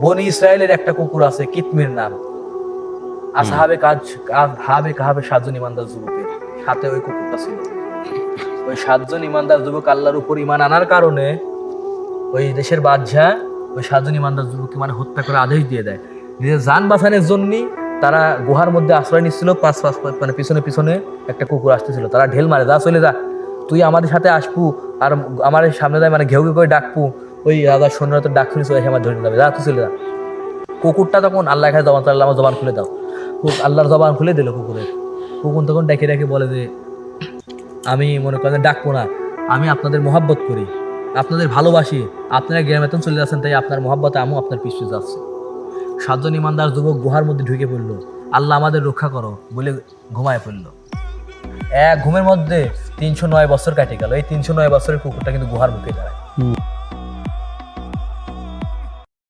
বনি ইসরায়েলের একটা কুকুর আছে কিতমির নাম, আসহাবে কাহাবে 7জন ইমানদার যুবকের সাথে ওই কুকুরটা ছিল। ওই 7জন ইমানদার যুবক আল্লাহর উপর ঈমান আনার কারণে ওই দেশের বাদশা ওই 7জন ইমানদার যুবককে মানে হত্যা করে আদেশ দিয়ে দেয়। নিজের জান বাঁচানোর জন্য তারা গুহার মধ্যে আশ্রয় নিচ্ছিল, মানে পিছনে পিছনে একটা কুকুর আসতেছিল, তারা ঢেল মারে, যা চলে যা, তুই আমাদের সাথে আসবু আর আমার সামনে যায় মানে ঘেউ ঘেউ করে ডাকবু, ওই রাজার সৈন্যরা তো ডাক শুনে চলে এসে আমার ধরে যাবে, যা তুই চলে যা। কুকুরটা তখন আল্লাহ খায় জবান, আল্লাহ আমার জবান খুলে দাও, আল্লাহর জবান খুলে দিল কুকুরের। কুকুর তখন ডেকে ডেকে বলে যে আমি মনে করেন ডাকবো না, আমি আপনাদের মহাব্বত করি, আপনাদের ভালোবাসি, আপনারা গ্রামে তো চলে যাচ্ছেন, তাই আপনার মহাব্বতে আমিও আপনার পিছু যাচ্ছি। 7জন ইমানদার যুবক গুহার মধ্যে ঢুকে পড়লো, আল্লাহ আমাদের রক্ষা করো বলে ঘুমায় পড়লো। এক ঘুমের মধ্যে 309 বছর কাটে গেল। এই 309 বছরের কুকুরটা কিন্তু গুহার মুখে দাঁড়ায়।